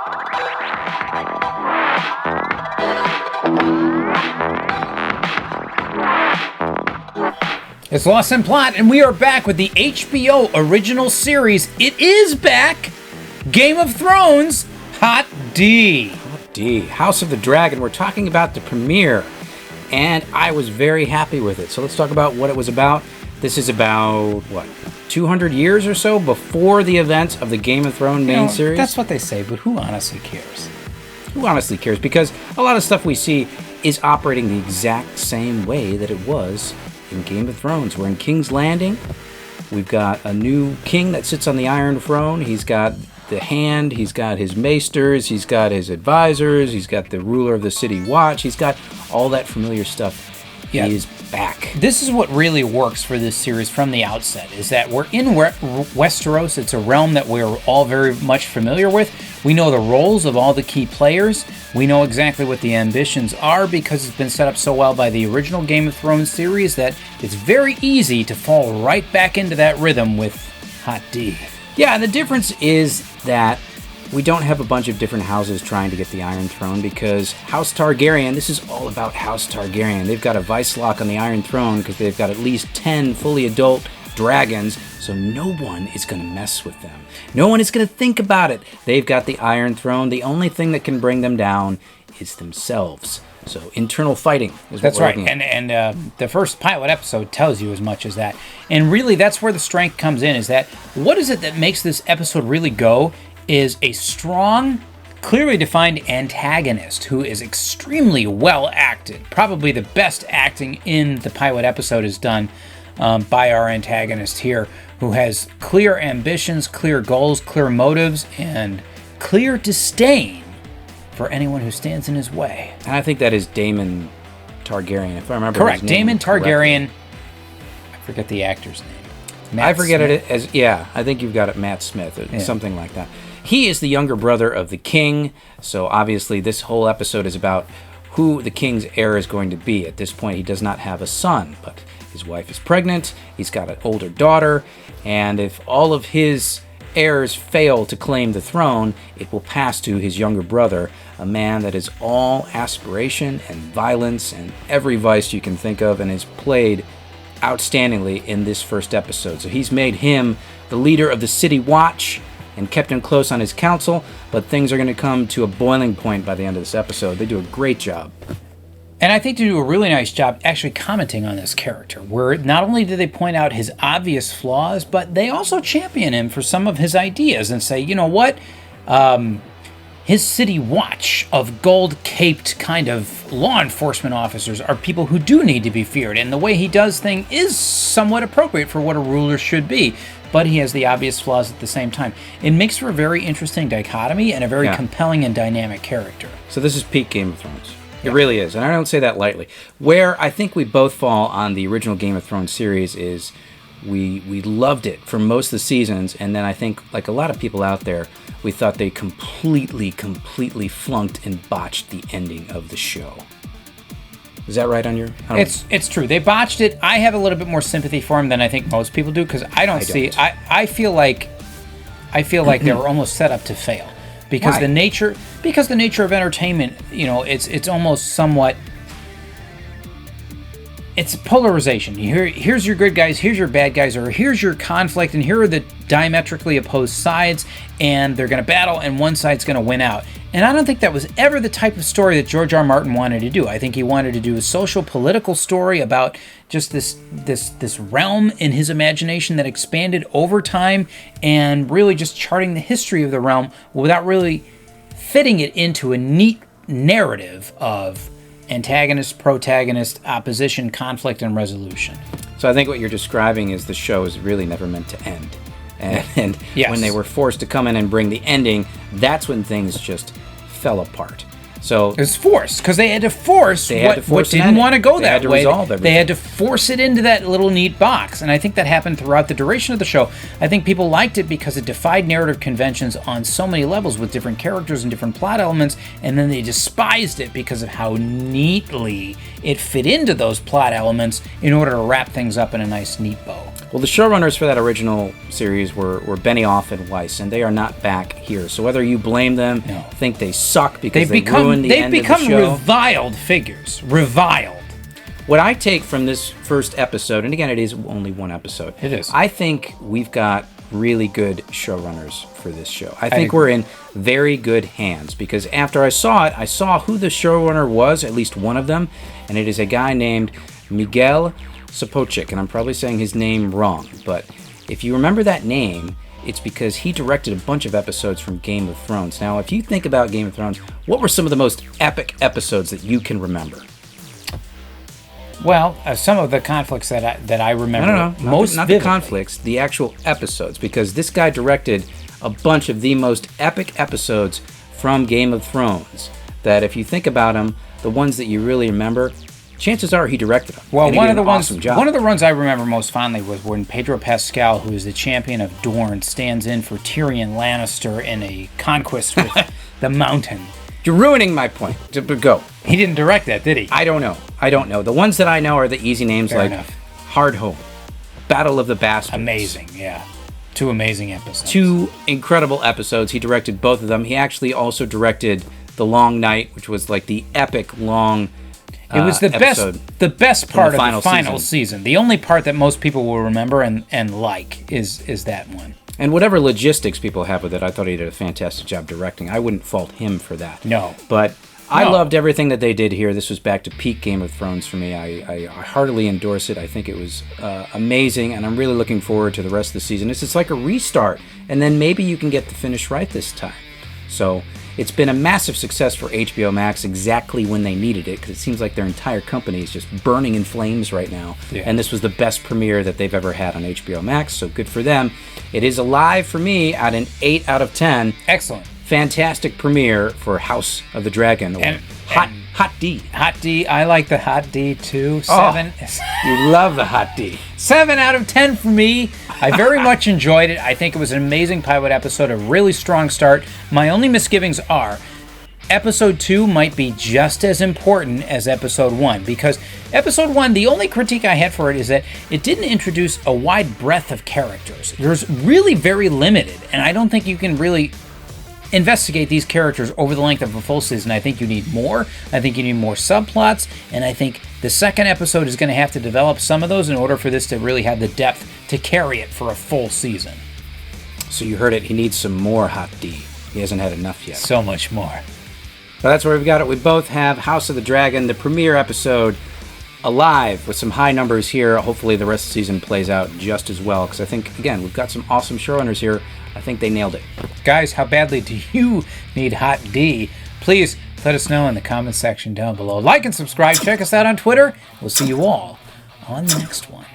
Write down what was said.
It's Lost in Plot, and we are back with the HBO original series. It is back! Game of Thrones, Hot D. Hot D. House of the Dragon. We're talking about the premiere, and I was very happy with it. So let's talk about what it was about. This is about, 200 years or so before the events of the Game of Thrones main series? That's what they say, but who honestly cares? Who honestly cares? Because a lot of stuff we see is operating the exact same way that it was in Game of Thrones. We're in King's Landing. We've got a new king that sits on the Iron Throne. He's got the Hand, he's got his maesters, he's got his advisors, he's got the ruler of the City Watch, he's got all that familiar stuff. Yeah. He is back. This is what really works for this series from the outset, is that we're in Westeros. It's a realm that we're all very much familiar with. We know the roles of all the key players. We know exactly what the ambitions are because it's been set up so well by the original Game of Thrones series that it's very easy to fall right back into that rhythm with Hot D. Yeah, and the difference is that we don't have a bunch of different houses trying to get the Iron Throne because House Targaryen, this is all about House Targaryen. They've got a vice lock on the Iron Throne because they've got at least 10 fully adult dragons, so no one is going to mess with them. No one is going to think about it. They've got the Iron Throne. The only thing that can bring them down is themselves. So internal fighting is what That's we're right, looking at. and the first pilot episode tells you as much as that. And really, that's where the strength comes in, is that what is it that makes this episode really go is a strong, clearly defined antagonist who is extremely well acted. Probably the best acting in the pilot episode is done by our antagonist here, who has clear ambitions, clear goals, clear motives, and clear disdain for anyone who stands in his way. And I think that is Daemon Targaryen, if I remember Correct, his name Daemon Targaryen. correctly. I forget the actor's name. I forget Smith. it as, yeah, I think you've got it, Matt Smith, or something like that. He is the younger brother of the king, so obviously this whole episode is about who the king's heir is going to be. At this point, he does not have a son, but his wife is pregnant, he's got an older daughter, and if all of his heirs fail to claim the throne, it will pass to his younger brother, a man that is all aspiration and violence and every vice you can think of, and is played outstandingly in this first episode. So he's made him the leader of the City Watch and kept him close on his counsel, but things are going to come to a boiling point by the end of this episode. They do a great job. And I think they do a really nice job actually commenting on this character, where not only do they point out his obvious flaws, but they also champion him for some of his ideas and say, you know what, his City Watch of gold-caped kind of law enforcement officers are people who do need to be feared, and the way he does things is somewhat appropriate for what a ruler should be, but he has the obvious flaws at the same time. It makes for a very interesting dichotomy and a very compelling and dynamic character. So this is peak Game of Thrones. It really is, and I don't say that lightly. Where I think we both fall on the original Game of Thrones series is we loved it for most of the seasons, and then I think, like a lot of people out there, we thought they completely flunked and botched the ending of the show. Is that right on your... It's true. They botched it. I have a little bit more sympathy for him than I think most people do, because I feel like they were almost set up to fail. Because the nature of entertainment, it's almost somewhat, it's polarization. Here's your good guys, here's your bad guys, or here's your conflict, and here are the diametrically opposed sides, and they're going to battle, and one side's going to win out. And I don't think that was ever the type of story that George R. Martin wanted to do. I think he wanted to do a social, political story about just this realm in his imagination that expanded over time, and really just charting the history of the realm without really fitting it into a neat narrative of antagonist, protagonist, opposition, conflict, and resolution. So I think what you're describing is the show is really never meant to end. And yes. When they were forced to come in and bring the ending, that's when things just fell apart. So it was forced, because they had to force what didn't want to go that way. They had to force it into that little neat box, and I think that happened throughout the duration of the show. I think people liked it because it defied narrative conventions on so many levels with different characters and different plot elements, and then they despised it because of how neatly it fit into those plot elements in order to wrap things up in a nice, neat bow. Well, the showrunners for that original series were Benioff and Weiss, and they are not back here. So whether you blame them, think they suck because they ruined the end of the show. They've become reviled figures. Reviled. What I take from this first episode, and again, it is only one episode. It is. I think we've got really good showrunners for this show. I think we're in very good hands because after I saw it, I saw who the showrunner was, at least one of them, and it is a guy named Miguel Sapochnik, and I'm probably saying his name wrong, but if you remember that name, it's because he directed a bunch of episodes from Game of Thrones. Now, if you think about Game of Thrones, what were some of the most epic episodes that you can remember? Well, some of the conflicts that I remember most not the conflicts, the actual episodes, because this guy directed a bunch of the most epic episodes from Game of Thrones that if you think about them, the ones that you really remember, chances are he directed them. Well, one of the ones I remember most fondly was when Pedro Pascal, who is the champion of Dorne, stands in for Tyrion Lannister in a conquest with the Mountain. You're ruining my point. Go. He didn't direct that, did he? I don't know. The ones that I know are the easy names like Hardhome, Battle of the Bastards. Amazing, yeah. 2 amazing episodes. 2 incredible episodes. He directed both of them. He actually also directed The Long Night, which was like the epic long It was the best part of the final season. The only part that most people will remember and like is that one. And whatever logistics people have with it, I thought he did a fantastic job directing. I wouldn't fault him for that. No. But I loved everything that they did here. This was back to peak Game of Thrones for me. I heartily endorse it. I think it was amazing, and I'm really looking forward to the rest of the season. It's like a restart, and then maybe you can get the finish right this time. So it's been a massive success for HBO Max exactly when they needed it, because it seems like their entire company is just burning in flames right now. Yeah. And this was the best premiere that they've ever had on HBO Max, so good for them. It is alive for me at an 8 out of 10. Excellent. Fantastic premiere for House of the Dragon. Hot D. Hot D. I like the Hot D too. 7. You love the Hot D. 7 out of 10 for me. I very much enjoyed it. I think it was an amazing pilot episode, a really strong start. My only misgivings are episode 2 might be just as important as episode 1, because episode 1, the only critique I had for it is that it didn't introduce a wide breadth of characters. There's really very limited, and I don't think you can really investigate these characters over the length of a full season. I think you need more. I think you need more subplots, and I think the second episode is going to have to develop some of those in order for this to really have the depth to carry it for a full season. So you heard it. He needs some more Hot D. He hasn't had enough yet. So much more. But that's where we've got it. We both have House of the Dragon, the premiere episode, alive with some high numbers here. Hopefully the rest of the season plays out just as well, because I think, again, we've got some awesome showrunners here. I think they nailed it. Guys, how badly do you need Hot D? Please let us know in the comments section down below. Like and subscribe. Check us out on Twitter. We'll see you all on the next one.